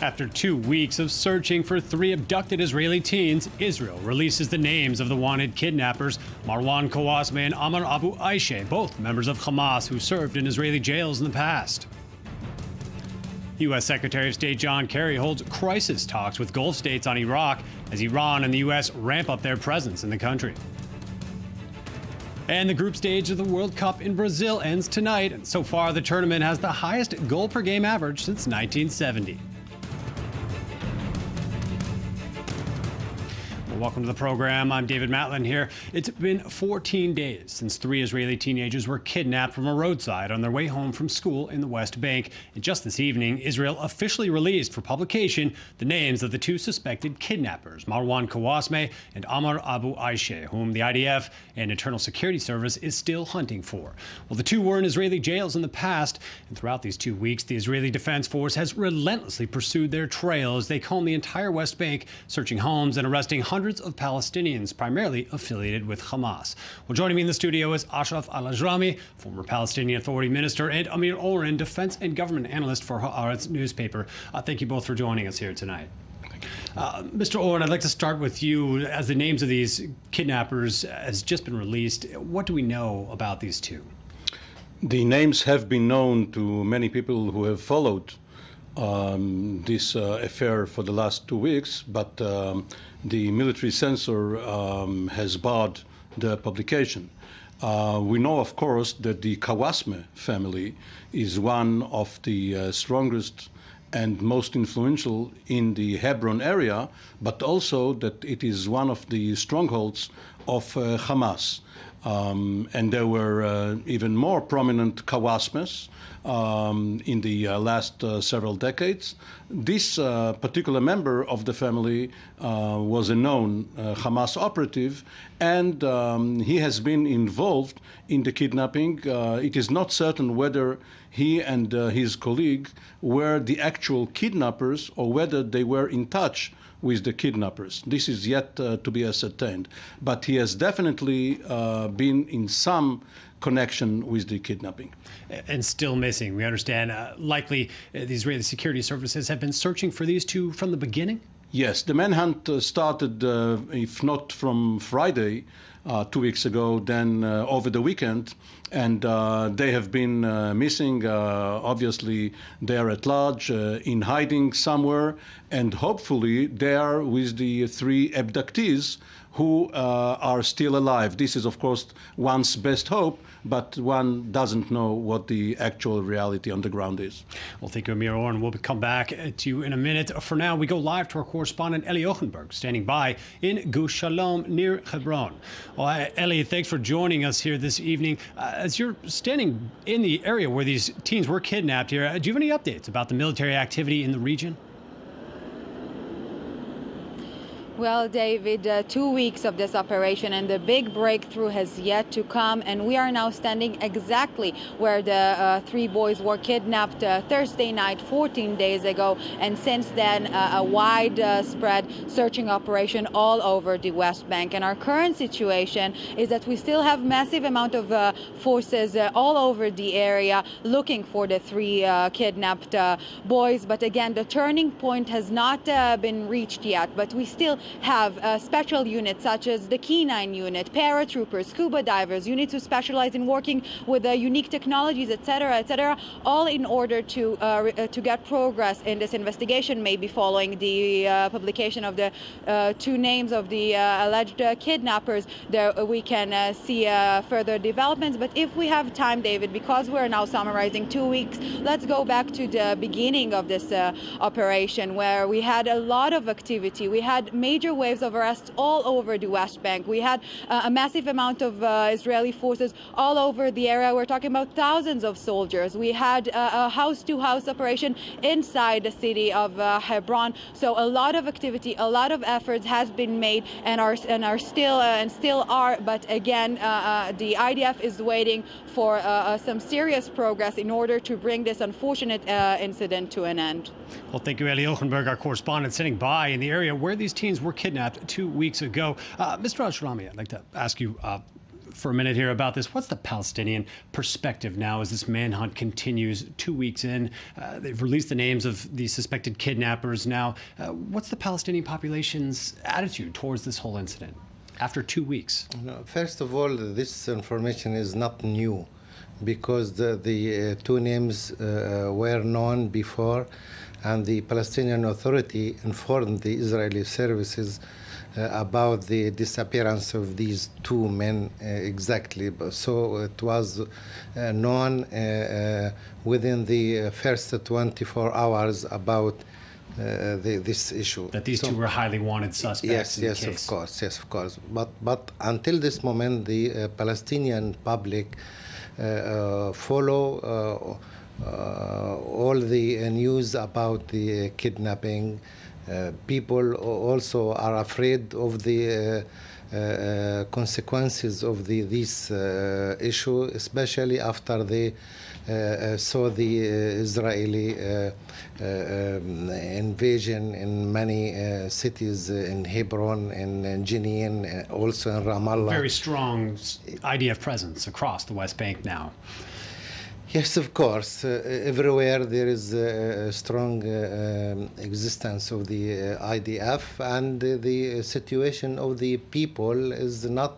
After 2 weeks of searching for 3 abducted Israeli teens, Israel releases the names of the wanted kidnappers, Marwan Kawasme and Ammar Abu Aisheh, both members of Hamas who served in Israeli jails in the past. U.S. Secretary of State John Kerry holds crisis talks with Gulf states on Iraq as Iran and the U.S. ramp up their presence in the country. And the group stage of the World Cup in Brazil ends tonight, and so far the tournament has the highest goal per game average since 1970. Welcome to the program. I'm David Matlin here. It's been 14 days since 3 Israeli teenagers were kidnapped from a roadside on their way home from school in the West Bank. And just this evening, Israel officially released for publication the names of the 2 suspected kidnappers, Marwan Kawasme and Ammar Abu Aisheh, whom the IDF and Internal Security Service is still hunting for. Well, the 2 were in Israeli jails in the past, and throughout these 2 weeks, the Israeli Defense Force has relentlessly pursued their trail as they comb the entire West Bank, searching homes and arresting hundreds of Palestinians, primarily affiliated with Hamas. Well, joining me in the studio is Ashraf al-Ajrami, former Palestinian Authority Minister, and Amir Oren, defense and government analyst for Haaretz newspaper. Thank you both for joining us here tonight. Mr. Oren, I'd like to start with you. As the names of these kidnappers has just been released, what do we know about these 2? The names have been known to many people who have followed this affair for the last 2 weeks, but the military censor has barred the publication. We know, of course, that the Kawasme family is one of the strongest and most influential in the Hebron area, but also that it is one of the strongholds of Hamas. And there were even more prominent Kawasmes in the last several decades. This particular member of the family was a known Hamas operative, and he has been involved in the kidnapping. It is not certain whether he and his colleague were the actual kidnappers or whether they were in touch with the kidnappers. This is yet to be ascertained. But he has definitely been in some connection with the kidnapping. And still missing, we understand. Likely, the Israeli security services have been searching for these 2 from the beginning? Yes, the manhunt started, if not from Friday, 2 weeks ago, then over the weekend, and they have been missing. Obviously, they are at large, in hiding somewhere, and hopefully they are with the 3 abductees who are still alive. This is, of course, one's best hope, but one doesn't know what the actual reality on the ground is. Well, thank you, Amir Oren. We'll come back to you in a minute. For now, we go live to our correspondent, Eli Ochenberg, standing by in Gush Shalom near Hebron. Well, Eli, thanks for joining us here this evening. As you're standing in the area where these teens were kidnapped here, do you have any updates about the military activity in the region? Well, David, 2 weeks of this operation and the big breakthrough has yet to come, and we are now standing exactly where the 3 boys were kidnapped Thursday night, 14 days ago, and since then a widespread searching operation all over the West Bank. And our current situation is that we still have massive amount of forces all over the area looking for the 3 kidnapped boys, but again, the turning point has not been reached yet, but we still have special units such as the K9 unit, paratroopers, scuba divers, units who specialize in working with unique technologies, etc., all in order to get progress in this investigation, maybe following the publication of the 2 names of the alleged kidnappers. There we can see further developments. But if we have time, David, because we're now summarizing 2 weeks, let's go back to the beginning of this operation, where we had a lot of activity. We had major waves of arrests all over the West Bank. We had a massive amount of Israeli forces all over the area. We're talking about thousands of soldiers. We had a house-to-house operation inside the city of Hebron. So a lot of activity, a lot of efforts has been made and are still are. But again, the IDF is waiting for some serious progress in order to bring this unfortunate incident to an end. Well, thank you, Eli Ochenberg, our correspondent, sitting by in the area where these teens were kidnapped 2 weeks ago. Mr. Ashrami, I'd like to ask you, for a minute here about this. What's the Palestinian perspective now as this manhunt continues 2 weeks in? They've released the names of these suspected kidnappers now. What's the Palestinian population's attitude towards this whole incident after 2 weeks? First of all, this information is not new because the two names were known before, and the Palestinian Authority informed the Israeli services about the disappearance of these two men exactly. So it was known within the first 24 hours about this issue. That these two were highly wanted suspects. Yes, of course. But until this moment, the Palestinian public follow all the news about the kidnapping. People also are afraid of the consequences of this issue, especially after they saw the Israeli invasion in many cities, in Hebron, in Jenin, also in Ramallah. Very strong IDF presence across the West Bank now. Yes, of course. Everywhere there is a strong existence of the IDF, and the situation of the people is not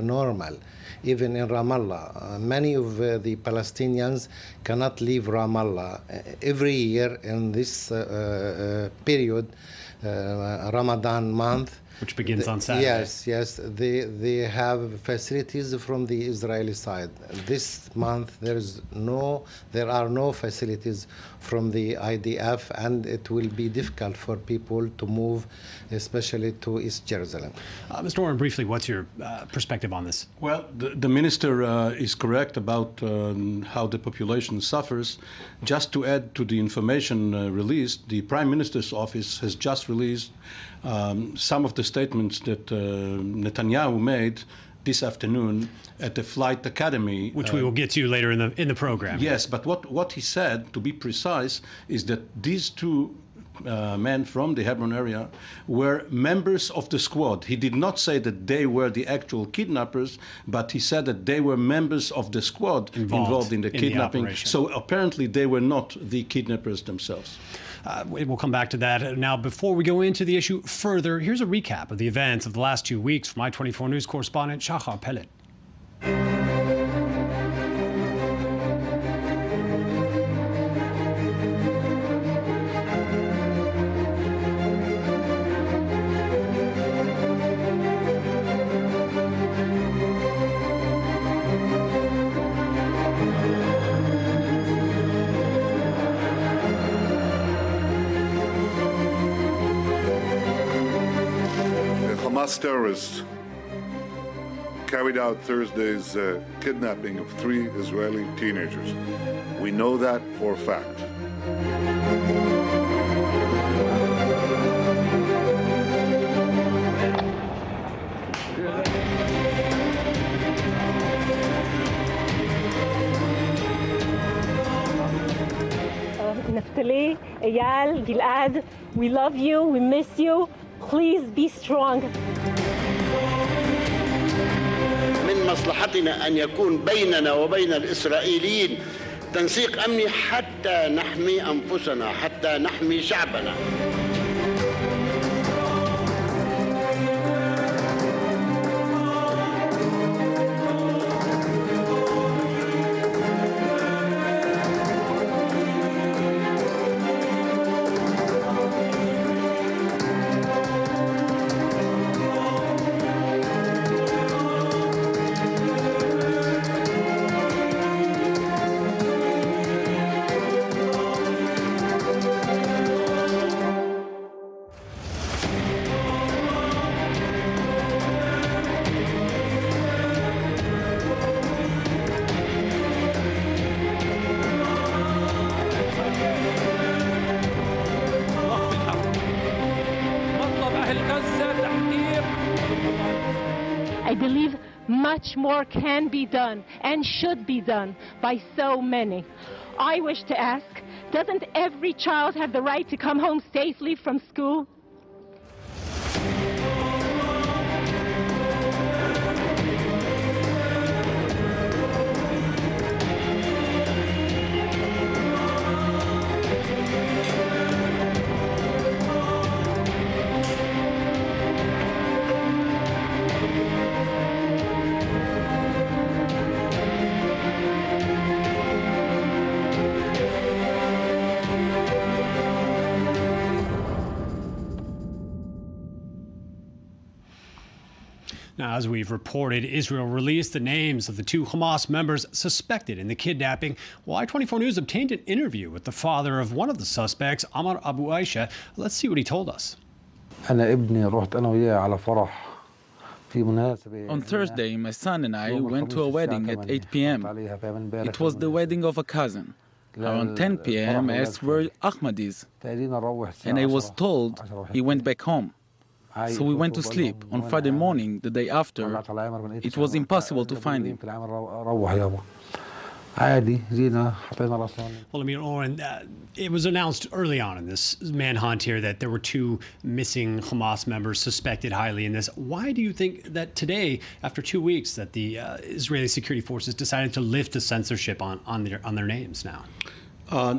normal. Even in Ramallah, many of the Palestinians cannot leave Ramallah. Every year in this period, Ramadan month, which begins on Saturday. Yes. They have facilities from the Israeli side. This month there are no facilities from the IDF, and it will be difficult for people to move, especially to East Jerusalem. Mr. Warren, briefly, what's your perspective on this? Well, the minister is correct about how the population suffers. Just to add to the information released, the Prime Minister's office has just released some of the statements that Netanyahu made this afternoon at the Flight Academy, which we will get to later in the program. Yes, but what he said, to be precise, is that these two men from the Hebron area were members of the squad. He did not say that they were the actual kidnappers, but he said that they were members of the squad involved in the kidnapping. So apparently they were not the kidnappers themselves. We'll come back to that. Now, before we go into the issue further, here's a recap of the events of the last 2 weeks from I-24 News correspondent Shachar Pellet. Hamas terrorists carried out Thursday's kidnapping of 3 Israeli teenagers. We know that for a fact. Naftali, Eyal, Gilad, we love you, we miss you. Please be strong. من مصلحتنا أن يكون بيننا وبين الإسرائيليين تنسيق أمني حتى نحمي أنفسنا، حتى نحمي شعبنا. I believe much more can be done and should be done by so many. I wish to ask, doesn't every child have the right to come home safely from school? Now, as we've reported, Israel released the names of the two Hamas members suspected in the kidnapping. Well, I-24 News obtained an interview with the father of one of the suspects, Amar Abu Aisha. Let's see what he told us. On Thursday, my son and I went to a wedding at 8 p.m. It was the wedding of a cousin. Around 10 p.m., I asked where Ahmad is, and I was told he went back home. So we went to sleep. On Friday morning, the day after, it was impossible to find him. Well, Amir Oren, it was announced early on in this manhunt here that there were two missing Hamas members suspected highly in this. Why do you think that today, after 2 weeks, that the Israeli security forces decided to lift the censorship on their names now?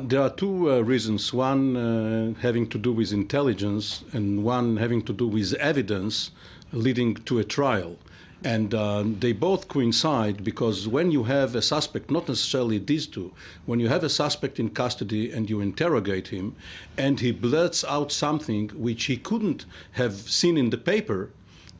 There are two reasons. One having to do with intelligence, and one having to do with evidence leading to a trial. And they both coincide because when you have a suspect, not necessarily these two, when you have a suspect in custody and you interrogate him and he blurts out something which he couldn't have seen in the paper,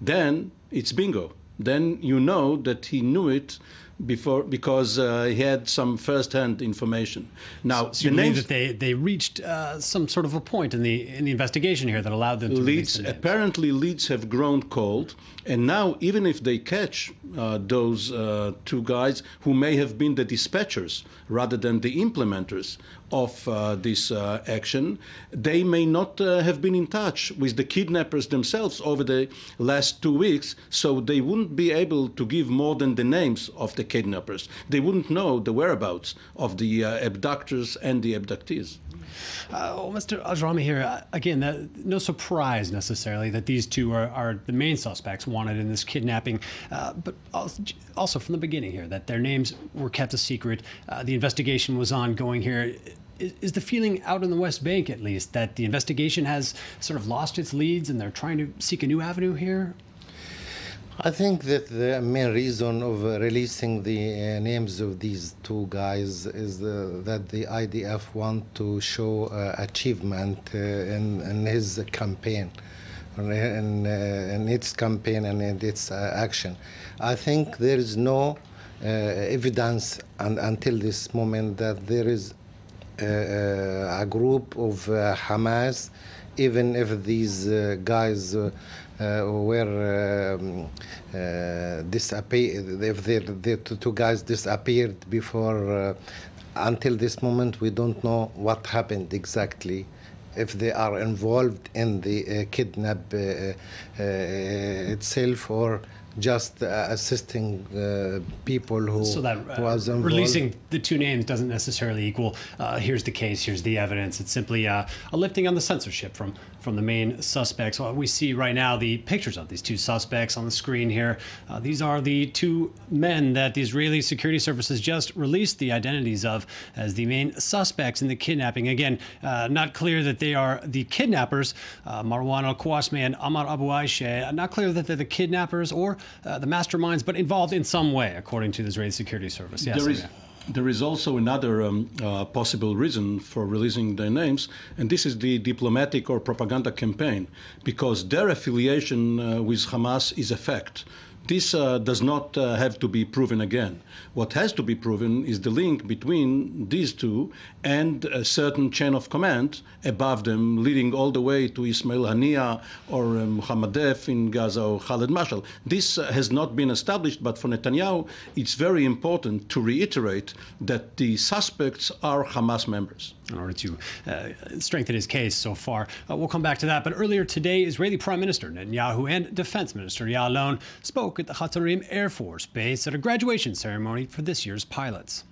then it's bingo. Then you know that he knew it before because he had some first-hand information. Now, so you believe that they reached some sort of a point in the investigation here that allowed them to release the names. Apparently, leads have grown cold, and now even if they catch those two guys who may have been the dispatchers rather than the implementers of this action, they may not have been in touch with the kidnappers themselves over the last 2 weeks, so they wouldn't be able to give more than the names of the kidnappers. They wouldn't know the whereabouts of the abductors and the abductees. Mr. Ajrami here, again, no surprise necessarily that these two are the main suspects wanted in this kidnapping, but also from the beginning here that their names were kept a secret. The investigation was ongoing here. Is the feeling out in the West Bank, at least, that the investigation has sort of lost its leads and they're trying to seek a new avenue here? I think that the main reason of releasing the names of these two guys is that the IDF want to show achievement in his campaign, in its campaign and in its action. I think there is no evidence until this moment that there is a group of Hamas, even if these guys were disappeared, if the two guys disappeared before, until this moment we don't know what happened exactly, if they are involved in the kidnap itself or just assisting people who so that was involved. Releasing the two names doesn't necessarily equal here's the case, here's the evidence. It's simply a lifting on the censorship from the main suspects. Well, we see right now the pictures of these two suspects on the screen here. These are the two men that the Israeli security services just released the identities of as the main suspects in the kidnapping. Again, not clear that they are the kidnappers, Marwan al-Kawasmi and Amar Abu Aisha. Not clear that they're the kidnappers or the masterminds, but involved in some way, according to the Israeli security service. Yes, there is also another possible reason for releasing their names, and this is the diplomatic or propaganda campaign, because their affiliation with Hamas is a fact. This does not have to be proven again. What has to be proven is the link between these two and a certain chain of command above them, leading all the way to Ismail Haniya or Mohammed Def in Gaza or Khaled Mashal. This has not been established, but for Netanyahu, it's very important to reiterate that the suspects are Hamas members. In order to strengthen his case so far. We'll come back to that. But earlier today, Israeli Prime Minister Netanyahu and Defense Minister Ya'alon spoke at the Hatarim Air Force Base at a graduation ceremony for this year's pilots.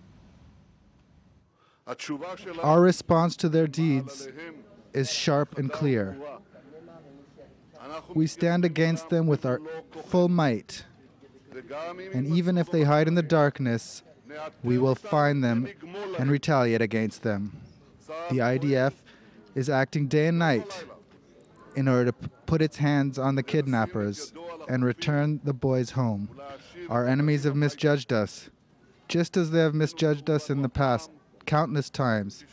Our response to their deeds is sharp and clear. We stand against them with our full might. And even if they hide in the darkness, we will find them and retaliate against them. The IDF is acting day and night in order to put its hands on the kidnappers and return the boys home. Our enemies have misjudged us, just as they have misjudged us in the past countless times.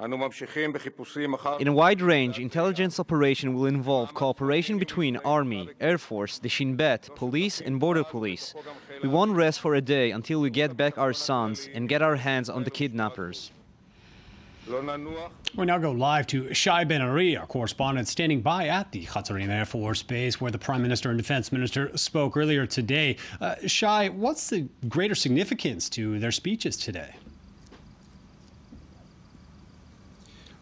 In a wide range, intelligence operation will involve cooperation between Army, Air Force, the Shin Bet, police and border police. We won't rest for a day until we get back our sons and get our hands on the kidnappers. We now go live to Shai Ben Ari, our correspondent, standing by at the Hatzarim Air Force Base, where the Prime Minister and Defense Minister spoke earlier today. Shai, what's the greater significance to their speeches today?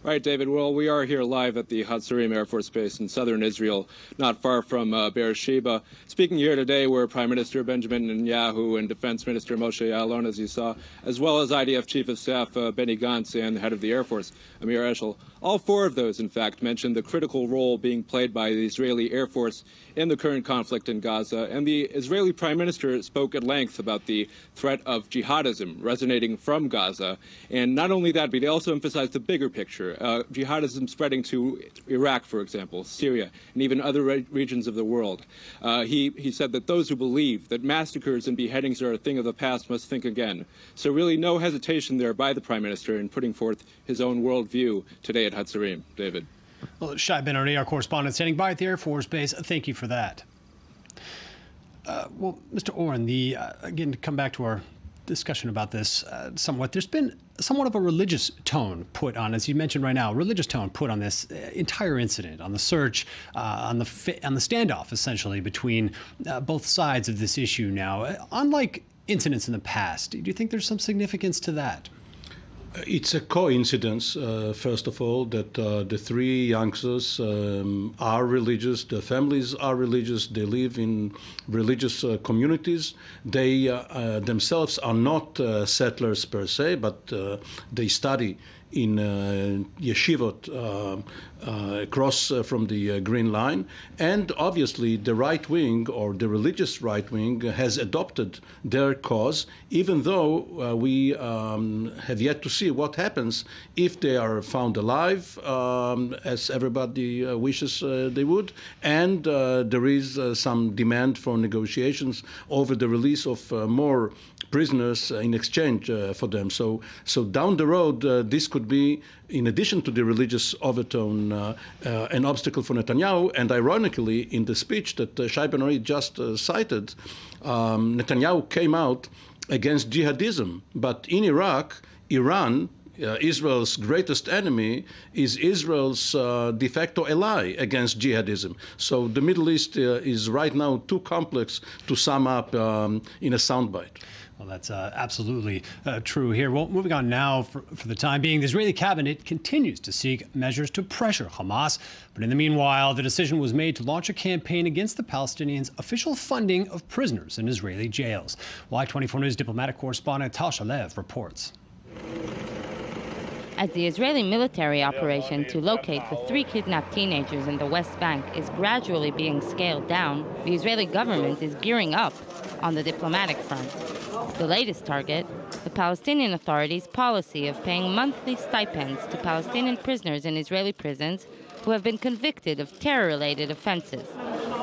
Right, David. Well, we are here live at the Hatzarim Air Force Base in southern Israel, not far from Beersheba. Speaking here today were Prime Minister Benjamin Netanyahu and Defense Minister Moshe Ya'alon, as you saw, as well as IDF Chief of Staff Benny Gantz and the head of the Air Force, Amir Eshel. All four of those, in fact, mentioned the critical role being played by the Israeli Air Force in the current conflict in Gaza. And the Israeli Prime Minister spoke at length about the threat of jihadism resonating from Gaza. And not only that, but he also emphasized the bigger picture. Jihadism spreading to Iraq, for example, Syria, and even other regions of the world. He said that those who believe that massacres and beheadings are a thing of the past must think again. So really no hesitation there by the Prime Minister in putting forth his own worldview today at Hatzarim. David. Well, Shai Ben Ari, our correspondent, standing by at the Air Force Base. Thank you for that. Well, Mr. Oren, again, to come back to our discussion about this somewhat, there's been somewhat of a religious tone put on, as you mentioned right now, religious tone put on this entire incident, on the search, on the standoff, essentially, between both sides of this issue now. Unlike incidents in the past, do you think there's some significance to that? It's a coincidence, first of all, that the three youngsters are religious, their families are religious, they live in religious communities. They themselves are not settlers per se, but they study in yeshivot across from the Green Line. And obviously the right wing, or the religious right wing, has adopted their cause, even though we have yet to see what happens if they are found alive, as everybody wishes they would, and there is some demand for negotiations over the release of more prisoners in exchange for them. So down the road, this could be, in addition to the religious overtone, an obstacle for Netanyahu. And ironically, in the speech that Shai Ben Ari just cited, Netanyahu came out against jihadism. But in Iraq, Iran, Israel's greatest enemy, is Israel's de facto ally against jihadism. So the Middle East is right now too complex to sum up in a soundbite. Well, that's absolutely true here. Well, moving on now, for the time being, the Israeli cabinet continues to seek measures to pressure Hamas. But in the meanwhile, the decision was made to launch a campaign against the Palestinians' official funding of prisoners in Israeli jails. Y24 News diplomatic correspondent Tal Shalev reports. As the Israeli military operation to locate the 3 kidnapped teenagers in the West Bank is gradually being scaled down, the Israeli government is gearing up on the diplomatic front. The latest target, the Palestinian Authority's policy of paying monthly stipends to Palestinian prisoners in Israeli prisons who have been convicted of terror-related offenses.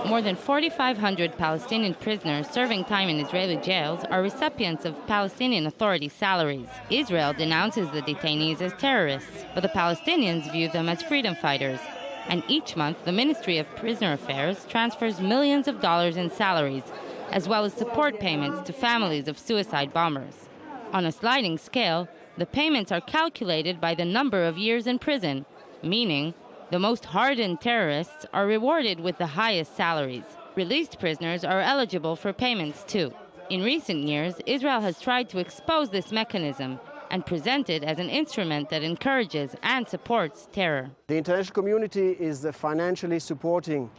More than 4,500 Palestinian prisoners serving time in Israeli jails are recipients of Palestinian Authority salaries. Israel denounces the detainees as terrorists, but the Palestinians view them as freedom fighters. And each month, the Ministry of Prisoner Affairs transfers millions of dollars in salaries, as well as support payments to families of suicide bombers. On a sliding scale, the payments are calculated by the number of years in prison, meaning the most hardened terrorists are rewarded with the highest salaries. Released prisoners are eligible for payments too. In recent years, Israel has tried to expose this mechanism and present it as an instrument that encourages and supports terror. The international community is financially supporting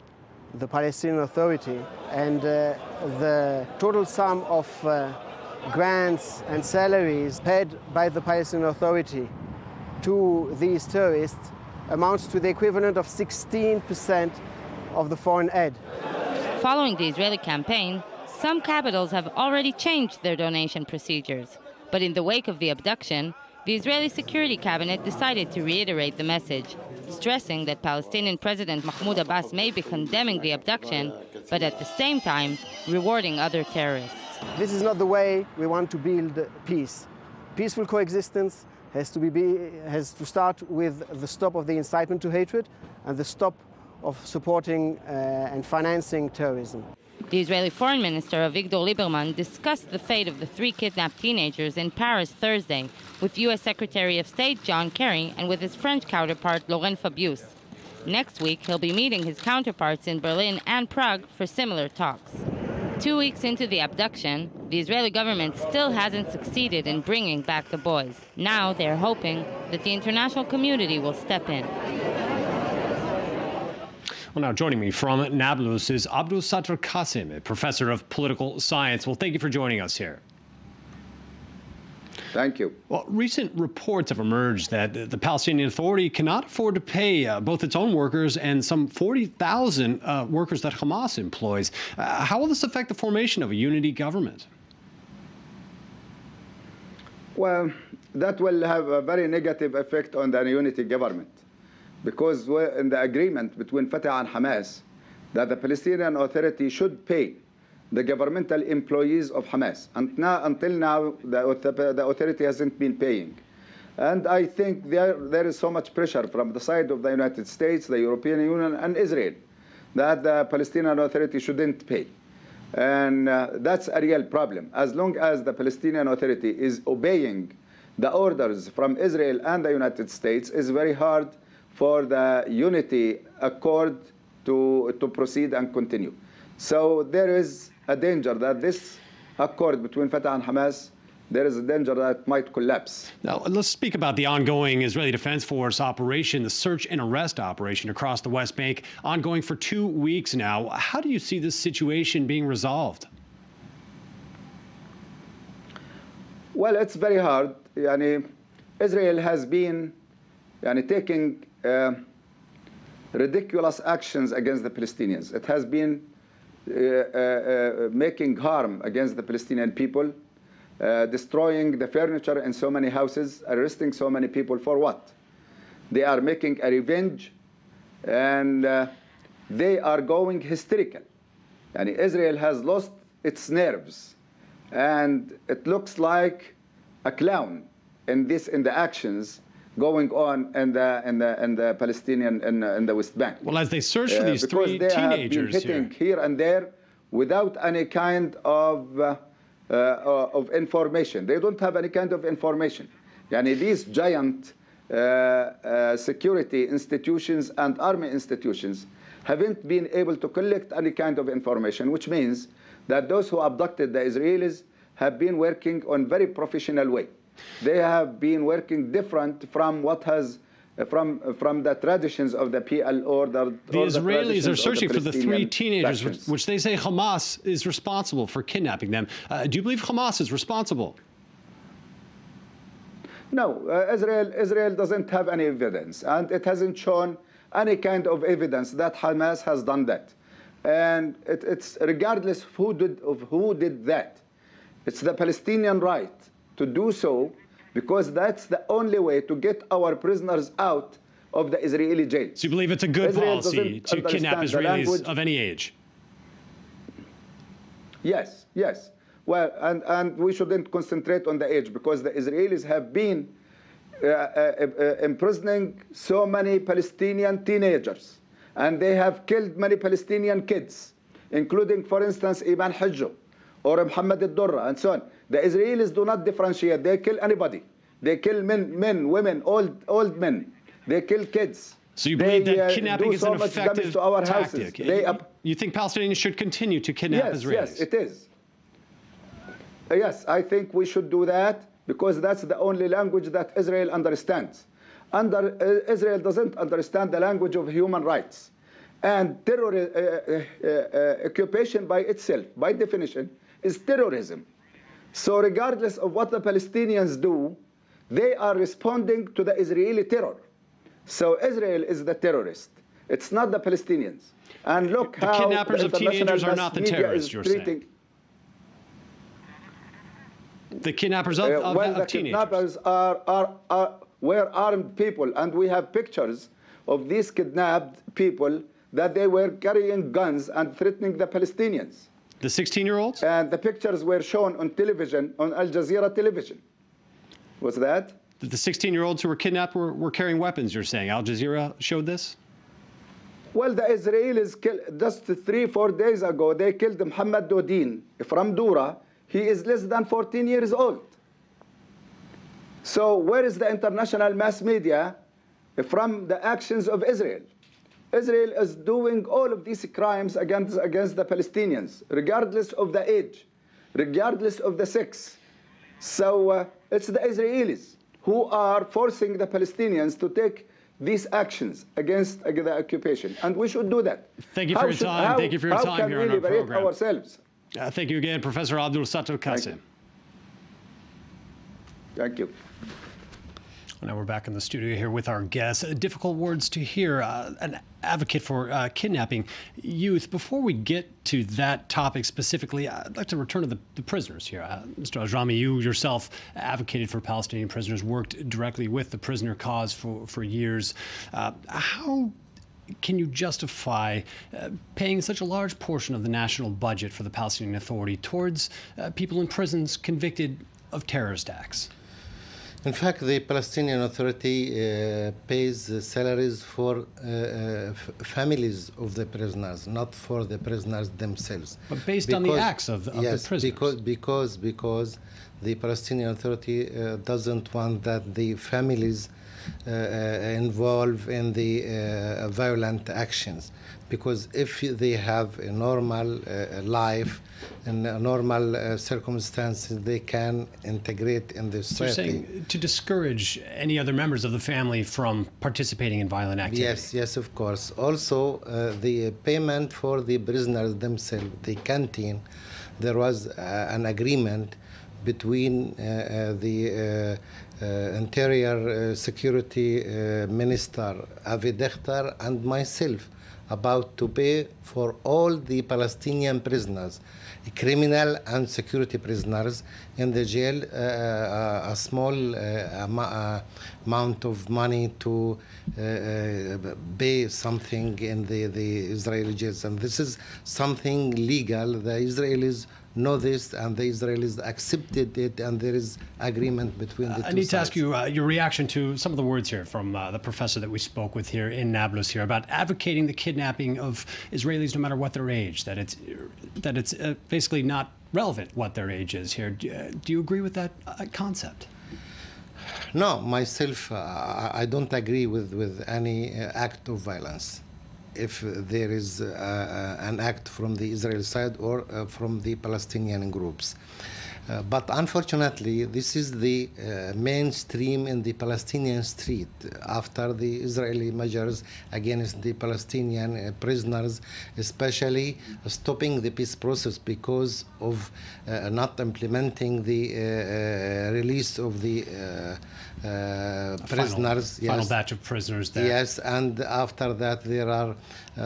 the Palestinian Authority, and the total sum of grants and salaries paid by the Palestinian Authority to these terrorists amounts to the equivalent of 16% of the foreign aid. Following the Israeli campaign, some capitals have already changed their donation procedures. But in the wake of the abduction, the Israeli Security Cabinet decided to reiterate the message, stressing that Palestinian President Mahmoud Abbas may be condemning the abduction, but at the same time rewarding other terrorists. This is not the way we want to build peace. Peaceful coexistence has to start with the stop of the incitement to hatred and the stop of supporting and financing terrorism. The Israeli Foreign Minister Avigdor Lieberman discussed the fate of the 3 kidnapped teenagers in Paris Thursday with U.S. Secretary of State John Kerry and with his French counterpart Laurent Fabius. Next week, he'll be meeting his counterparts in Berlin and Prague for similar talks. 2 weeks into the abduction, the Israeli government still hasn't succeeded in bringing back the boys. Now they're hoping that the international community will step in. Well, now joining me from Nablus is Abdul Sattar Qasim, a professor of political science. Well, thank you for joining us here. Thank you. Well, recent reports have emerged that the Palestinian Authority cannot afford to pay both its own workers and some 40,000 workers that Hamas employs. How will this affect the formation of a unity government? Well, that will have a very negative effect on the unity government, because in the agreement between Fatah and Hamas that the Palestinian Authority should pay the governmental employees of Hamas. And until now, the authority hasn't been paying. And I think there is so much pressure from the side of the United States, the European Union, and Israel that the Palestinian Authority shouldn't pay. And that's a real problem. As long as the Palestinian Authority is obeying the orders from Israel and the United States, it's very hard for the unity accord to proceed and continue. So there is a danger that this accord between Fatah and Hamas, there is a danger that it might collapse. Now, let's speak about the ongoing Israeli Defense Force operation, the search and arrest operation across the West Bank, ongoing for 2 weeks now. How do you see this situation being resolved? Well, it's very hard. Israel has been taking ridiculous actions against the Palestinians. It has been making harm against the Palestinian people, destroying the furniture in so many houses, arresting so many people for what? They are making a revenge, and they are going hysterical. Israel has lost its nerves, and it looks like a clown in the actions going on in the Palestinian in the West Bank. Well, as they search for these 3 they teenagers have been hitting here and there without any kind of information. They don't have any kind of information. These giant security institutions and army institutions haven't been able to collect any kind of information, which means that those who abducted the Israelis have been working on very professional way. They have been working different from what has from the traditions of the PLO. The Israelis are searching for the 3 teenagers, which they say Hamas is responsible for kidnapping them. Do you believe Hamas is responsible? No, Israel doesn't have any evidence, and it hasn't shown any kind of evidence that Hamas has done that. And it's regardless of who did that. It's the Palestinian right to do so, because that's the only way to get our prisoners out of the Israeli jail. So you believe it's a good policy to kidnap Israelis of any age? Yes. Well, and we shouldn't concentrate on the age, because the Israelis have been imprisoning so many Palestinian teenagers, and they have killed many Palestinian kids, including, for instance, Iman Hajjo or Muhammad al-Durra, and so on. The Israelis do not differentiate. They kill anybody. They kill men, women, old men. They kill kids. So you believe that kidnapping is an effective tactic? You think Palestinians should continue to kidnap Israelis? Yes, it is. Yes, I think we should do that, because that's the only language that Israel understands. Israel doesn't understand the language of human rights. And occupation by itself, by definition, is terrorism. So regardless of what the Palestinians do, they are responding to the Israeli terror. So Israel is the terrorist. It's not the Palestinians. And look how the kidnappers of teenagers are not the terrorists, you're saying. The kidnappers of the teenagers. Kidnappers were armed people, and we have pictures of these kidnapped people that they were carrying guns and threatening the Palestinians. The 16-year-olds? And the pictures were shown on television, on Al Jazeera television. Was that? that the 16-year-olds who were kidnapped were carrying weapons, you're saying. Al Jazeera showed this? Well, the Israelis just 3-4 days ago, they killed Mohammed Dodin from Dura. He is less than 14 years old. So where is the international mass media from the actions of Israel? Israel is doing all of these crimes against the Palestinians, regardless of the age, regardless of the sex. So it's the Israelis who are forcing the Palestinians to take these actions against the occupation, and we should do that. Thank you for your time. Thank you for your time here on our program. How can we liberate ourselves? Thank you again, Professor Abdul Sattar Qasim. Thank you. Now we're back in the studio here with our guest. Difficult words to hear. An advocate for kidnapping youth. Before we get to that topic specifically, I'd like to return to the prisoners here. Mr. Ajrami, you yourself advocated for Palestinian prisoners, worked directly with the prisoner cause for years. How can you justify paying such a large portion of the national budget for the Palestinian Authority towards people in prisons convicted of terrorist acts? In fact, the Palestinian Authority pays salaries for families of the prisoners, not for the prisoners themselves. But based on the acts of the prisoners. Because the Palestinian Authority doesn't want that the families involved in the violent actions. Because if they have a normal life and normal circumstances, they can integrate in the society. So you're saying to discourage any other members of the family from participating in violent activity? Yes, of course. Also, the payment for the prisoners themselves, the canteen, there was an agreement between the Interior Security Minister Avi Dechter and myself about to pay for all the Palestinian prisoners, criminal and security prisoners in the jail, a small amount of money to pay something in the Israeli jails. And this is something legal. The Israelis know this, and the Israelis accepted it, and there is agreement between the two I need sides. to ask you your reaction to some of the words here from the professor that we spoke with here in Nablus here about advocating the kidnapping of Israelis no matter what their age, that it's basically not relevant what their age is here. Do you agree with that concept? No, myself, I don't agree with any act of violence. If there is an act from the Israeli side or from the Palestinian groups. But unfortunately, this is the mainstream in the Palestinian street after the Israeli measures against the Palestinian prisoners, especially stopping the peace process because of not implementing the release of the prisoners. Final batch of prisoners there. Yes, and after that there are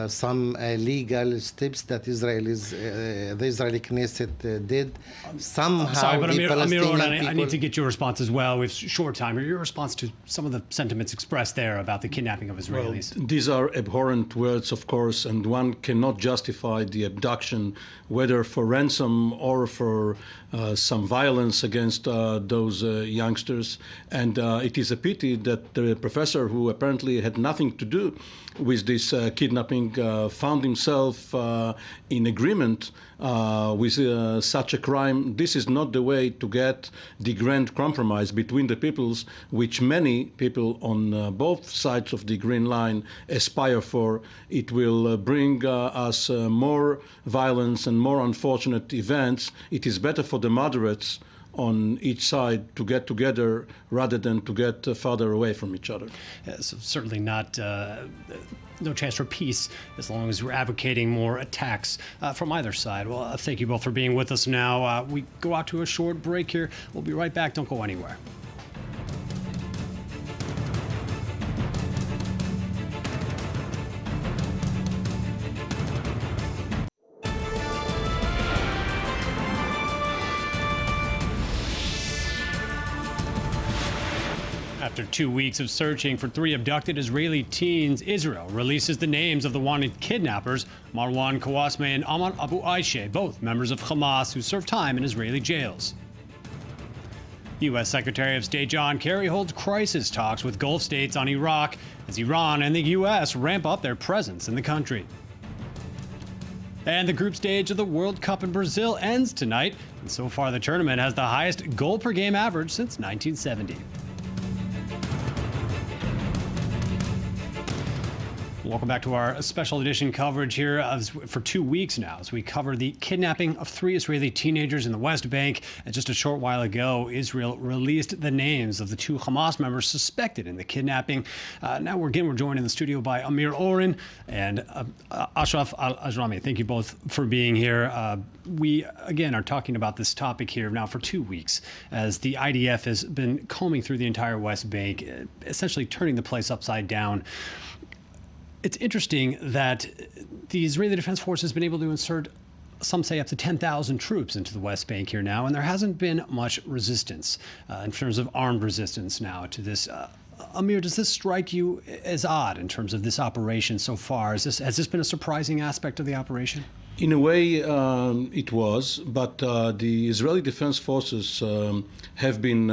some legal steps that the Israeli Knesset did. Somehow sorry, but Amir Palestinian I need to get your response as well. We have short time. Your response to some of the sentiments expressed there about the kidnapping of Israelis. Well, these are abhorrent words, of course, and one cannot justify the abduction, whether for ransom or for some violence against those youngsters. And it is a pity that the professor, who apparently had nothing to do with this kidnapping, found himself in agreement with such a crime. This is not the way to get the grand compromise between the peoples, which many people on both sides of the Green Line aspire for. It will bring us more violence and more unfortunate events. It is better for the moderates on each side to get together rather than to get farther away from each other. So certainly not no chance for peace as long as we're advocating more attacks from either side. Well, thank you both for being with us now. We go out to a short break here. We'll be right back. Don't go anywhere. After 2 weeks of searching for 3 abducted Israeli teens, Israel releases the names of the wanted kidnappers, Marwan Kawasme and Ahmad Abu Aisha, both members of Hamas who served time in Israeli jails. U.S. Secretary of State John Kerry holds crisis talks with Gulf states on Iraq as Iran and the U.S. ramp up their presence in the country. And the group stage of the World Cup in Brazil ends tonight, and so far the tournament has the highest goal per game average since 1970. Welcome back to our special edition coverage here for 2 weeks now as we cover the kidnapping of 3 Israeli teenagers in the West Bank. And just a short while ago, Israel released the names of the 2 Hamas members suspected in the kidnapping. Now we're joined in the studio by Amir Oren and Ashraf Al-Ajrami. Thank you both for being here. We, again, are talking about this topic here now for 2 weeks as the IDF has been combing through the entire West Bank, essentially turning the place upside down. It's interesting that the Israeli Defense Force has been able to insert, some say, up to 10,000 troops into the West Bank here now, and there hasn't been much resistance in terms of armed resistance now to this. Amir, does this strike you as odd in terms of this operation so far? Has this been a surprising aspect of the operation? In a way, it was, but the Israeli Defense Forces have been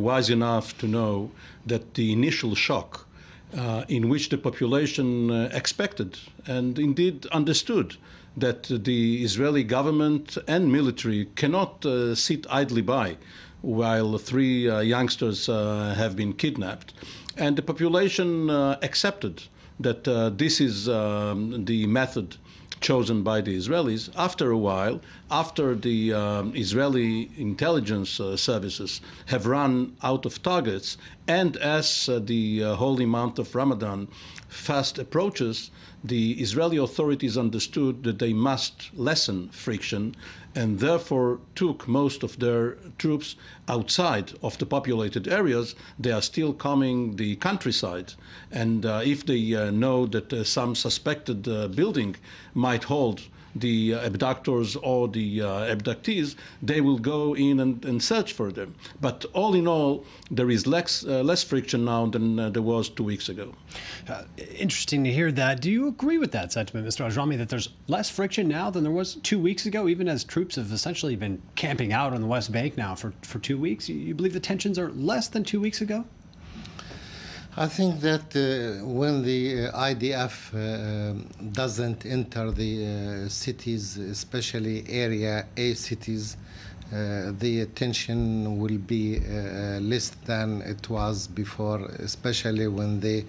wise enough to know that the initial shock in which the population expected and indeed understood that the Israeli government and military cannot sit idly by while 3 youngsters have been kidnapped. And the population accepted that this is the method chosen by the Israelis. After a while, after the Israeli intelligence services have run out of targets, and as the holy month of Ramadan fast approaches, the Israeli authorities understood that they must lessen friction and therefore took most of their troops outside of the populated areas. They are still combing the countryside, and if they know that some suspected building might hold the abductors or the abductees, they will go in and search for them. But all in all, there is less friction now than there was 2 weeks ago. Interesting to hear that. Do you agree with that sentiment, Mr. Ajrami, that there's less friction now than there was 2 weeks ago, even as troops have essentially been camping out on the West Bank now for 2 weeks? You believe the tensions are less than 2 weeks ago? I think that when the IDF doesn't enter the cities, especially Area A cities, the tension will be less than it was before, especially when they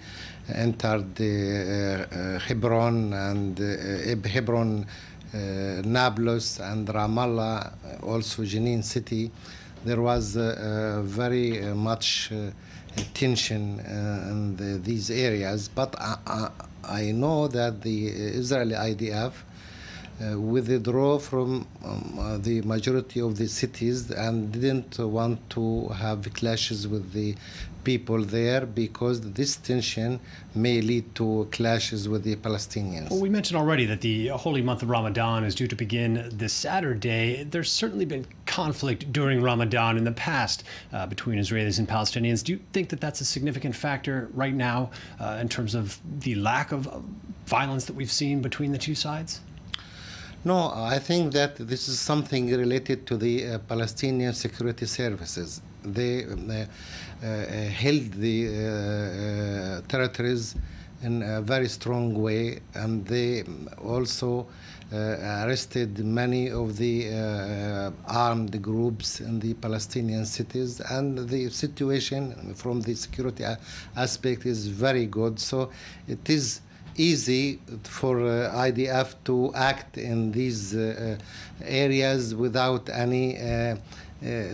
entered the Hebron and Hebron, Nablus and Ramallah, also Jenin city. There was very much tension in these areas, but I know that the Israeli IDF withdrew from the majority of the cities and didn't want to have clashes with the people there because this tension may lead to clashes with the Palestinians. Well, we mentioned already that the holy month of Ramadan is due to begin this Saturday. There's certainly been conflict during Ramadan in the past between Israelis and Palestinians. Do you think that that's a significant factor right now in terms of the lack of violence that we've seen between the two sides? No, I think that this is something related to the Palestinian security services. They held the territories in a very strong way, and they also arrested many of the armed groups in the Palestinian cities, and the situation from the security aspect is very good. So it is easy for IDF to act in these areas without any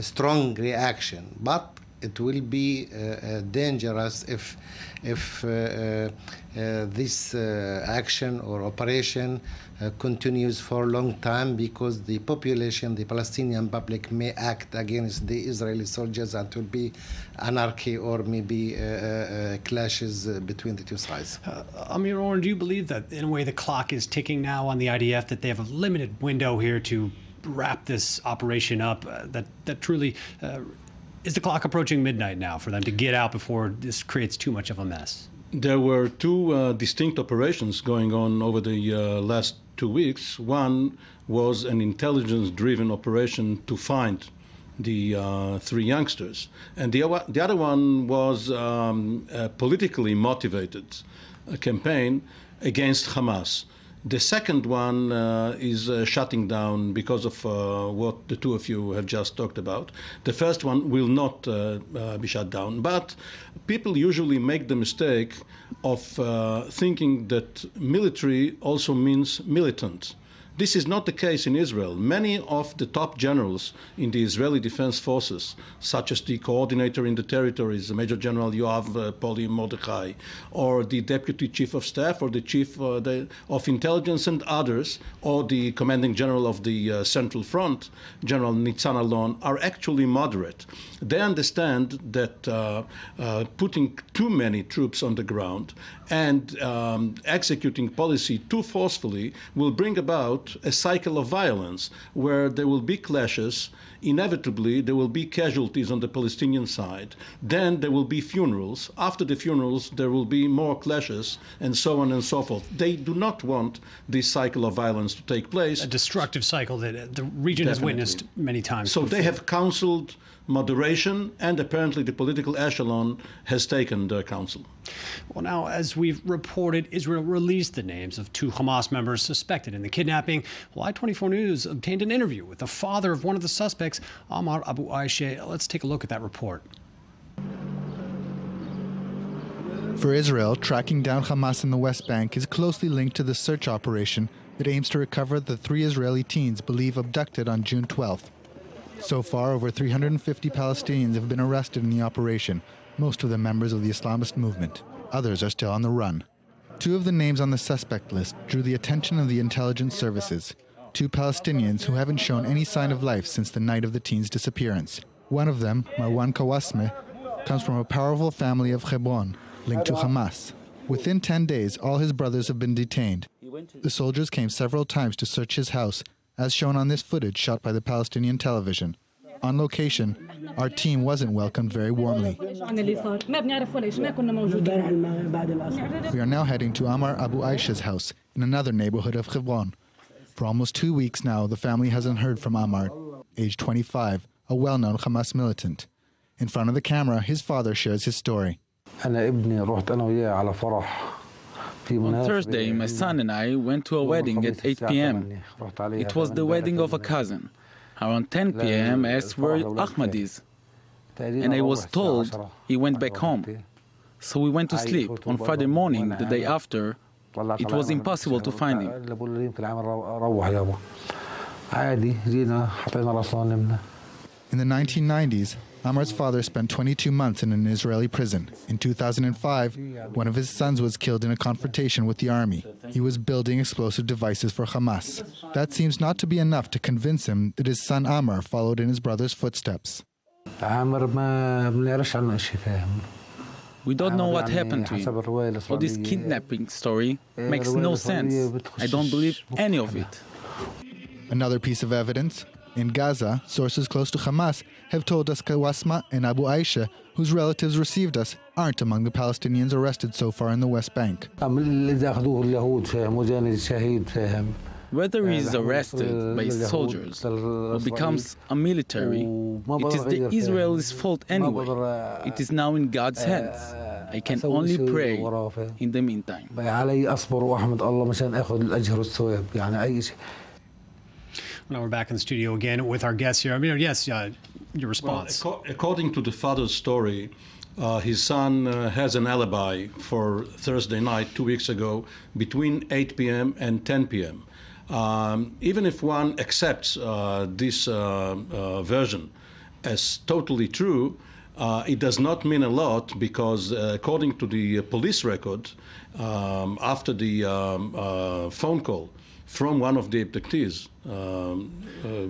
strong reaction. But it will be dangerous if this action or operation continues for a long time, because the population, the Palestinian public, may act against the Israeli soldiers, and it will be anarchy or maybe clashes between the two sides. Amir Oren, do you believe that in a way the clock is ticking now on the IDF, that they have a limited window here to wrap this operation up, that truly is the clock approaching midnight now for them to get out before this creates too much of a mess? There were two distinct operations going on over the last 2 weeks. One was an intelligence-driven operation to find the three youngsters. And the other one was a politically motivated campaign against Hamas. The second one is shutting down because of what the two of you have just talked about. The first one will not be shut down. But people usually make the mistake of thinking that military also means militant. This is not the case in Israel. Many of the top generals in the Israeli Defense Forces, such as the coordinator in the territories, Major General Yoav Poli Mordechai, or the Deputy Chief of Staff, or the Chief of Intelligence and others, or the Commanding General of the Central Front, General Nitzan Alon, are actually moderate. They understand that putting too many troops on the ground and executing policy too forcefully will bring about a cycle of violence where there will be clashes. Inevitably, there will be casualties on the Palestinian side. Then there will be funerals. After the funerals, there will be more clashes, and so on and so forth. They do not want this cycle of violence to take place. A destructive cycle that the region has witnessed many times. So they have counseled moderation, and apparently the political echelon has taken their counsel. Well, now, as we've reported, Israel released the names of two Hamas members suspected in the kidnapping. Well, I-24 News obtained an interview with the father of one of the suspects, Ammar Abu Aisha. Let's take a look at that report. For Israel, tracking down Hamas in the West Bank is closely linked to the search operation that aims to recover the three Israeli teens believed abducted on June 12th. So far, over 350 Palestinians have been arrested in the operation, most of them members of the Islamist movement. Others are still on the run. Two of the names on the suspect list drew the attention of the intelligence services. Two Palestinians who haven't shown any sign of life since the night of the teens' disappearance. One of them, Marwan Kawasme, comes from a powerful family of Hebron, linked to Hamas. Within 10 days, all his brothers have been detained. The soldiers came several times to search his house, as shown on this footage shot by the Palestinian television. On location, our team wasn't welcomed very warmly. We are now heading to Ammar Abu Aisha's house in another neighborhood of Hebron. For almost 2 weeks now, the family hasn't heard from Ammar, age 25, a well-known Hamas militant. In front of the camera, his father shares his story. On Thursday, my son and I went to a wedding at 8 p.m. It was the wedding of a cousin. Around 10 p.m., I asked where Ahmad is, and I was told he went back home. So we went to sleep. On Friday morning, the day after, it was impossible to find him. In the 1990s, Ammar's father spent 22 months in an Israeli prison. In 2005, one of his sons was killed in a confrontation with the army. He was building explosive devices for Hamas. That seems not to be enough to convince him that his son Ammar followed in his brother's footsteps. We don't know what happened to him. All this kidnapping story makes no sense. I don't believe any of it. Another piece of evidence. In Gaza, sources close to Hamas have told us Kawasma and Abu Aisha, whose relatives received us, aren't among the Palestinians arrested so far in the West Bank. Whether he is arrested by soldiers or becomes a military, it is the Israelis' fault anyway. It is now in God's hands. I can only pray in the meantime. Now we're back in the studio again with our guests here. I mean, yes, your response. Well, according to the father's story, his son has an alibi for Thursday night, 2 weeks ago, between 8 p.m. and 10 p.m. Even if one accepts this version as totally true, it does not mean a lot because according to the police record, after the phone call from one of the abductees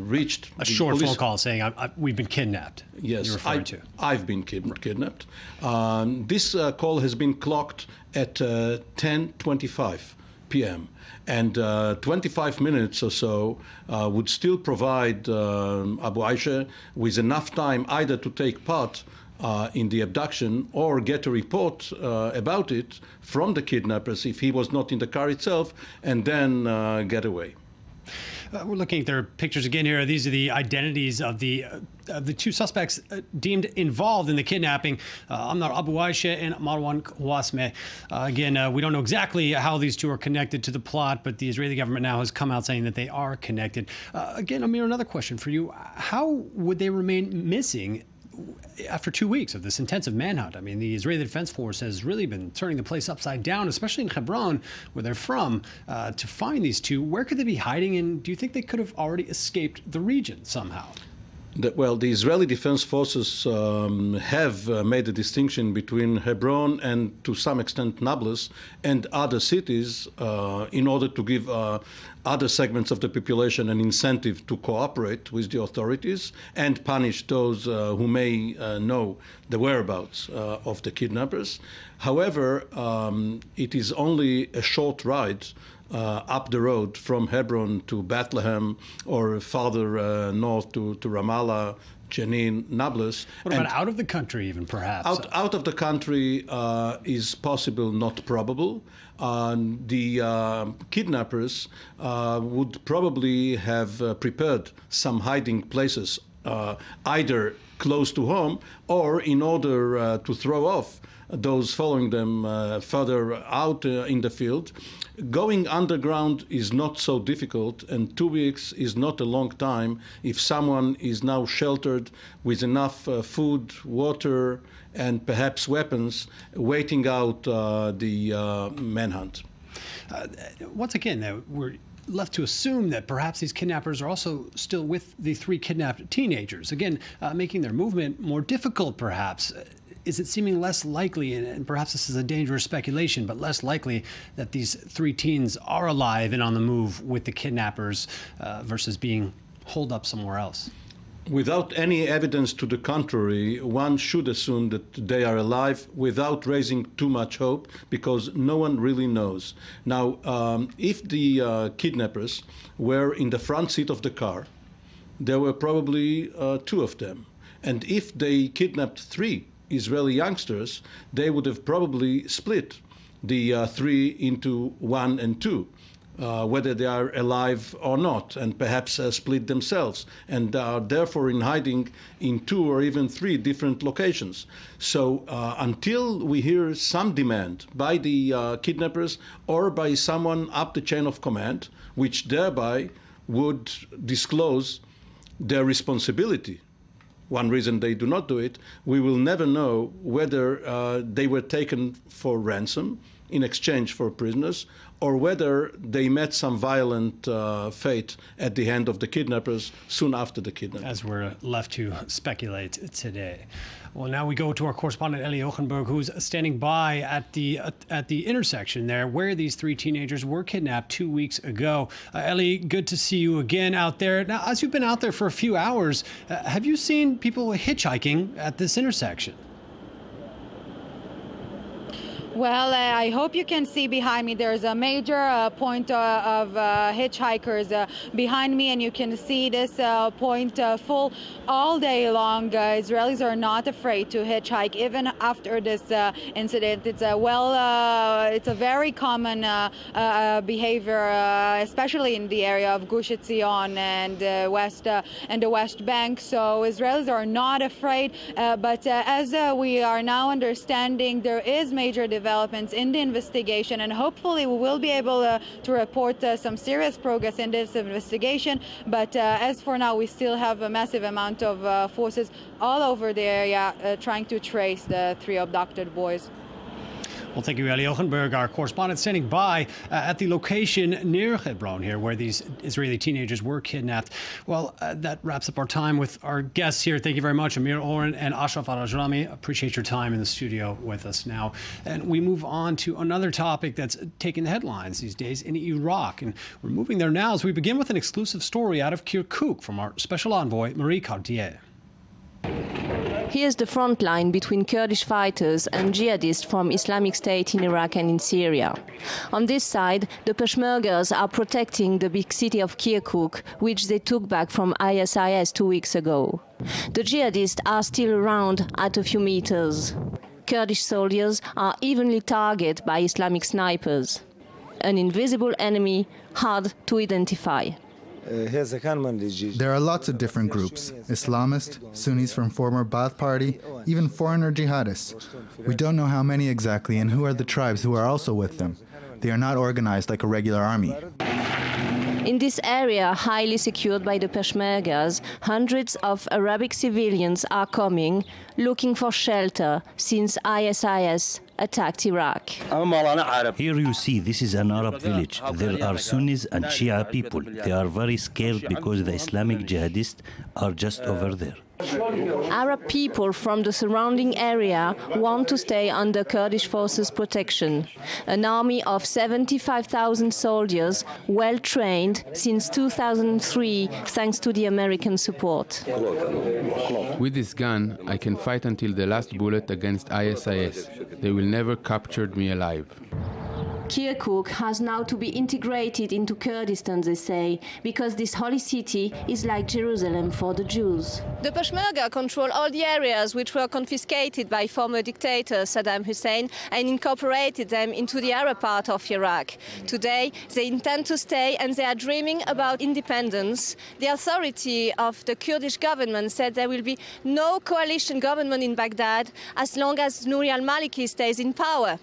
reached a short phone call saying we've been kidnapped. Yes, I've been kidnapped. This call has been clocked at 10:25 p.m. and 25 minutes or so would still provide Abu Aisha with enough time either to take part in the abduction or get a report about it from the kidnappers if he was not in the car itself, and then get away. We're looking at their pictures again here. These are the identities of the two suspects deemed involved in the kidnapping, Amnar Abu Aisha and Marwan Kouasme. Again, we don't know exactly how these two are connected to the plot, but the Israeli government now has come out saying that they are connected. Again, Amir, another question for you. How would they remain missing after 2 weeks of this intensive manhunt? I mean, the Israeli Defense Force has really been turning the place upside down, especially in Hebron, where they're from, to find these two. Where could they be hiding, and do you think they could have already escaped the region somehow? Well, the Israeli Defense Forces have made a distinction between Hebron and, to some extent, Nablus and other cities in order to give other segments of the population an incentive to cooperate with the authorities and punish those who may know the whereabouts of the kidnappers. However, it is only a short ride up the road from Hebron to Bethlehem or farther north to Ramallah, Jenin, Nablus. What about out of the country even, perhaps? Out of the country is possible, not probable. The kidnappers would probably have prepared some hiding places, either close to home or in order to throw off those following them further out in the field. Going underground is not so difficult, and 2 weeks is not a long time if someone is now sheltered with enough food, water, and perhaps weapons, waiting out the manhunt. Once again, we're left to assume that perhaps these kidnappers are also still with the three kidnapped teenagers, again, making their movement more difficult, perhaps. Is it seeming less likely, and perhaps this is a dangerous speculation, but less likely that these three teens are alive and on the move with the kidnappers versus being holed up somewhere else? Without any evidence to the contrary, one should assume that they are alive without raising too much hope, because no one really knows. Now, if the kidnappers were in the front seat of the car, there were probably two of them. And if they kidnapped three Israeli youngsters, they would have probably split the three into one and two, whether they are alive or not, and perhaps split themselves, and are therefore in hiding in two or even three different locations. So until we hear some demand by the kidnappers or by someone up the chain of command, which thereby would disclose their responsibility, one reason they do not do it, we will never know whether they were taken for ransom in exchange for prisoners, or whether they met some violent fate at the hand of the kidnappers soon after the kidnapping. As we're left to speculate today. Well, now we go to our correspondent Eli Ochenberg, who's standing by at the intersection there where these three teenagers were kidnapped 2 weeks ago. Eli, good to see you again out there. Now, as you've been out there for a few hours, have you seen people hitchhiking at this intersection? Well, I hope you can see behind me. There's a major point of hitchhikers behind me, and you can see this point full all day long. Israelis are not afraid to hitchhike, even after this incident. It's a very common behavior, especially in the area of Gush Etzion and the West Bank. So Israelis are not afraid. But as we are now understanding, there is major developments in the investigation, and hopefully we will be able to report some serious progress in this investigation. But as for now, we still have a massive amount of forces all over the area trying to trace the three abducted boys. Well, thank you, Eli Ochenberg, our correspondent, standing by at the location near Hebron here where these Israeli teenagers were kidnapped. Well, that wraps up our time with our guests here. Thank you very much, Amir Oren and Ashraf Al-Ajrami. Appreciate your time in the studio with us now. And we move on to another topic that's taking the headlines these days in Iraq. And we're moving there now as we begin with an exclusive story out of Kirkuk from our special envoy, Marie Cartier. Here's the front line between Kurdish fighters and jihadists from Islamic State in Iraq and in Syria. On this side, the Peshmergas are protecting the big city of Kirkuk, which they took back from ISIS 2 weeks ago. The jihadists are still around at a few meters. Kurdish soldiers are evenly targeted by Islamic snipers. An invisible enemy hard to identify. There are lots of different groups, Islamist, Sunnis from former Ba'ath Party, even foreigner jihadists. We don't know how many exactly and who are the tribes who are also with them. They are not organized like a regular army. In this area, highly secured by the Peshmergas, hundreds of Arabic civilians are coming, looking for shelter since ISIS attacked Iraq. Here you see, this is an Arab village. There are Sunnis and Shia people. They are very scared because the Islamic jihadists are just over there. Arab people from the surrounding area want to stay under Kurdish forces' protection. An army of 75,000 soldiers, well trained since 2003, thanks to the American support. With this gun, I can fight until the last bullet against ISIS. They will never capture me alive. Kirkuk has now to be integrated into Kurdistan, they say, because this holy city is like Jerusalem for the Jews. The Peshmerga control all the areas which were confiscated by former dictator Saddam Hussein and incorporated them into the Arab part of Iraq. Today, they intend to stay and they are dreaming about independence. The authority of the Kurdish government said there will be no coalition government in Baghdad as long as Nouri al-Maliki stays in power.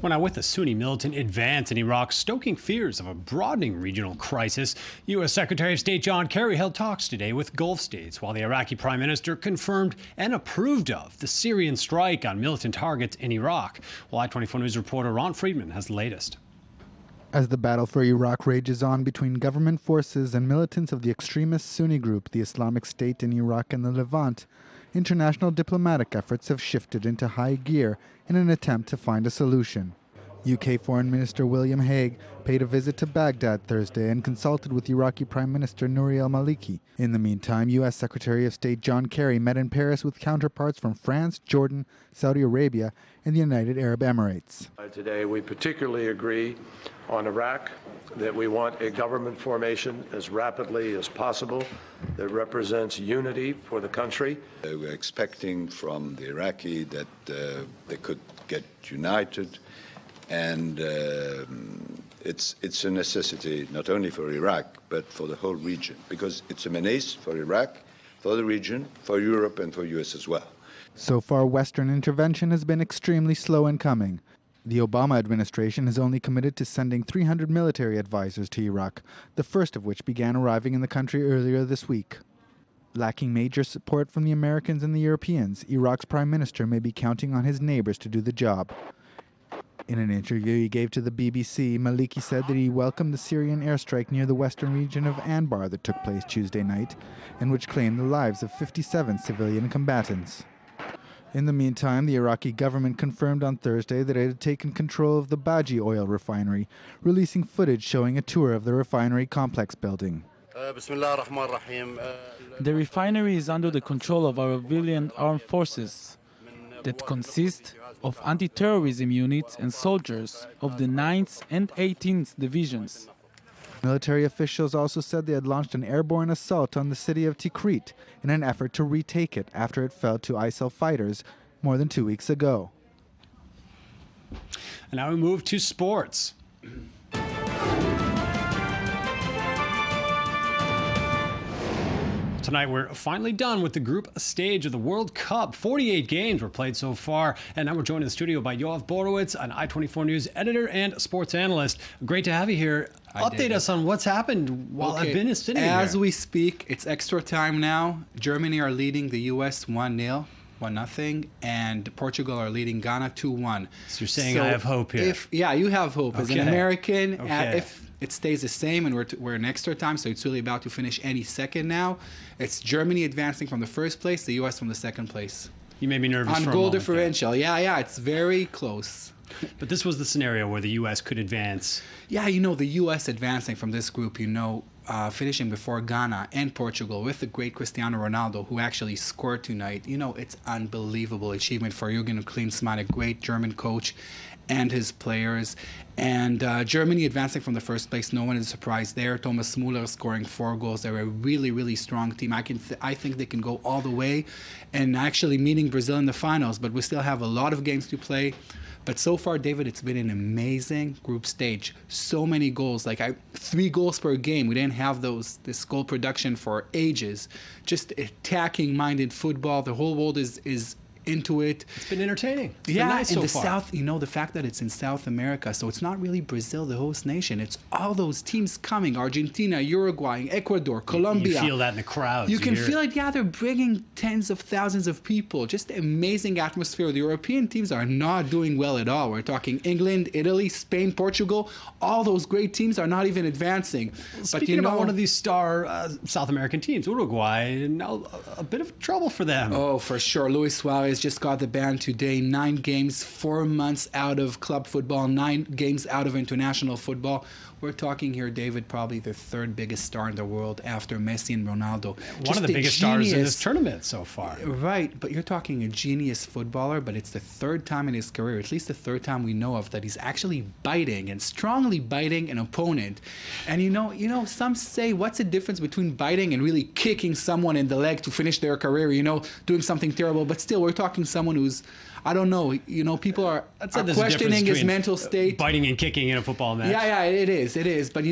Well, now, with the Sunni militant advance in Iraq stoking fears of a broadening regional crisis, U.S. Secretary of State John Kerry held talks today with Gulf states, while the Iraqi Prime Minister confirmed and approved of the Syrian strike on militant targets in Iraq. Well, I-24 News reporter Ron Friedman has the latest. As the battle for Iraq rages on between government forces and militants of the extremist Sunni group, the Islamic State in Iraq and the Levant, international diplomatic efforts have shifted into high gear in an attempt to find a solution. UK Foreign Minister William Hague paid a visit to Baghdad Thursday and consulted with Iraqi Prime Minister Nouri al-Maliki. In the meantime, U.S. Secretary of State John Kerry met in Paris with counterparts from France, Jordan, Saudi Arabia, and the United Arab Emirates. Today, we particularly agree on Iraq, that we want a government formation as rapidly as possible that represents unity for the country. We're expecting from the Iraqi that they could get united, and it's a necessity not only for Iraq but for the whole region, because it's a menace for Iraq, for the region, for Europe, and for US as well. So far, Western intervention has been extremely slow in coming. The Obama administration has only committed to sending 300 military advisors to Iraq, the first of which began arriving in the country earlier this week. Lacking major support from the Americans and the Europeans, Iraq's prime minister may be counting on his neighbors to do the job. In an interview he gave to the BBC, Maliki said that he welcomed the Syrian airstrike near the western region of Anbar that took place Tuesday night, and which claimed the lives of 57 civilian combatants. In the meantime, the Iraqi government confirmed on Thursday that it had taken control of the Baji oil refinery, releasing footage showing a tour of the refinery complex building. The refinery is under the control of our civilian armed forces that consist of anti-terrorism units and soldiers of the 9th and 18th divisions. Military officials also said they had launched an airborne assault on the city of Tikrit in an effort to retake it after it fell to ISIL fighters more than 2 weeks ago. And now we move to sports. Tonight, we're finally done with the group stage of the World Cup. 48 games were played so far, and now we're joined in the studio by Yoav Borowitz, an I-24 News editor and sports analyst. Great to have you here. Update us on what's happened while I've been sitting here. As we speak, it's extra time now. Germany are leading the U.S. 1-0. 1-0, and Portugal are leading Ghana 2-1. So you're saying I have hope here. You have hope. As an American, Okay. if it stays the same and we're in extra time, so it's really about to finish any second now. It's Germany advancing from the first place, the U.S. from the second place. You made me nervous on for a goal moment differential. there. Yeah, it's very close. But this was the scenario where the U.S. could advance. Yeah, the U.S. advancing from this group, finishing before Ghana and Portugal with the great Cristiano Ronaldo, who actually scored tonight. It's unbelievable achievement for Jürgen Klinsmann, a great German coach. and his players. And Germany advancing from the first place, no one is surprised there. Thomas Müller scoring 4 goals. They're a really, really strong team. I think they can go all the way and actually meeting Brazil in the finals, but we still have a lot of games to play. But so far, David, it's been an amazing group stage. So many goals, 3 goals per game. We didn't have this goal production for ages. Just attacking-minded football. The whole world is into it. It's been entertaining. It's yeah, been nice and so the far. South, the fact that it's in South America, so it's not really Brazil, the host nation. It's all those teams coming: Argentina, Uruguay, Ecuador, Colombia. You feel that in the crowds. You can feel it. Yeah, they're bringing tens of thousands of people. Just amazing atmosphere. The European teams are not doing well at all. We're talking England, Italy, Spain, Portugal. All those great teams are not even advancing. Speaking about one of these star South American teams, Uruguay, now a bit of trouble for them. Oh, for sure. Luis Suarez just got the ban today. 9 games, 4 months out of club football, 9 games out of international football. We're talking here, David, probably the 3rd biggest star in the world after Messi and Ronaldo. One of the biggest stars in this tournament so far. Right, but you're talking a genius footballer, but it's the 3rd time in his career, at least the 3rd time we know of, that he's actually biting and strongly biting an opponent. And some say, what's the difference between biting and really kicking someone in the leg to finish their career, doing something terrible? But still, we're talking someone who's, I don't know, people are questioning his mental state. Biting and kicking in a football match. Yeah, it is. But,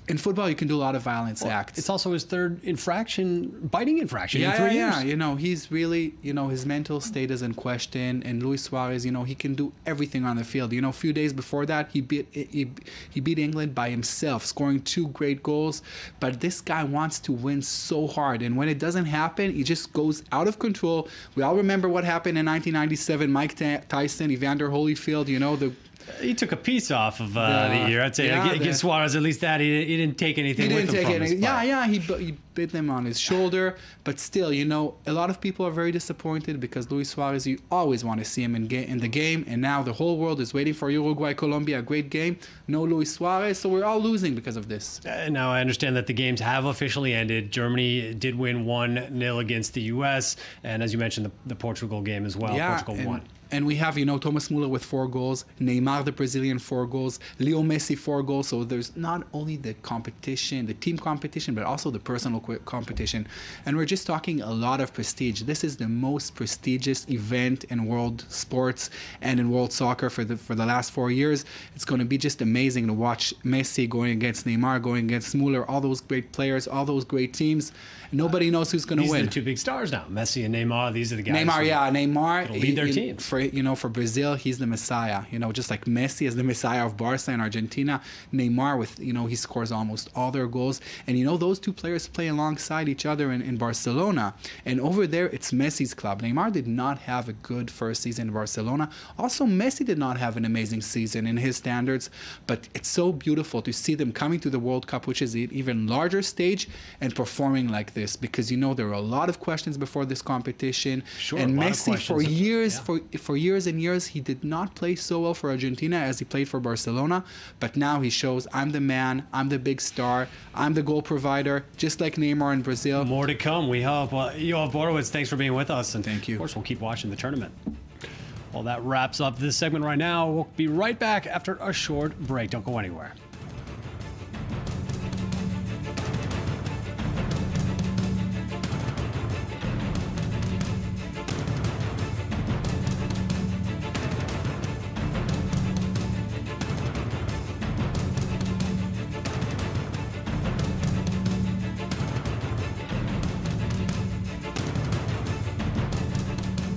in football, you can do a lot of violence acts. It's also his 3rd biting infraction in 3 years. Yeah, he's really, his mental state is in question. And Luis Suarez, he can do everything on the field. A few days before that, he beat England by himself, scoring 2 great goals. But this guy wants to win so hard. And when it doesn't happen, he just goes out of control. We all remember what happened in 1997, Mike Tyson, Evander Holyfield, he took a piece off of the year. I'd say give Suarez at least that. He didn't take anything with him from this fight. He bit them on his shoulder. But still, a lot of people are very disappointed because Luis Suarez, you always want to see him in the game. And now the whole world is waiting for Uruguay, Colombia, a great game. No Luis Suarez, so we're all losing because of this. Now, I understand that the games have officially ended. Germany did win 1-0 against the U.S. And as you mentioned, the Portugal game as well. Portugal won. And we have, Thomas Müller with 4 goals, Neymar, the Brazilian, 4 goals, Leo Messi, 4 goals. So there's not only the competition, the team competition, but also the personal competition. And we're just talking a lot of prestige. This is the most prestigious event in world sports and in world soccer for the last 4 years. It's going to be just amazing to watch Messi going against Neymar, going against Müller, all those great players, all those great teams. Nobody knows who's going to win. These are the 2 big stars now, Messi and Neymar. These are the guys. Neymar will lead their teams. For Brazil, he's the Messiah. Just like Messi is the Messiah of Barca and Argentina. Neymar, with he scores almost all their goals. And those 2 players play alongside each other in Barcelona. And over there, it's Messi's club. Neymar did not have a good first season in Barcelona. Also, Messi did not have an amazing season in his standards. But it's so beautiful to see them coming to the World Cup, which is an even larger stage, and performing like this. Because there are a lot of questions before this competition. Sure, and Messi, for years, for years and years, he did not play so well for Argentina as he played for Barcelona. But now he shows, I'm the man, I'm the big star, I'm the goal provider, just like Neymar in Brazil. More to come, we hope. Well, Yoav Borowitz, thanks for being with us. And thank you. Of course, we'll keep watching the tournament. Well, that wraps up this segment right now. We'll be right back after a short break. Don't go anywhere.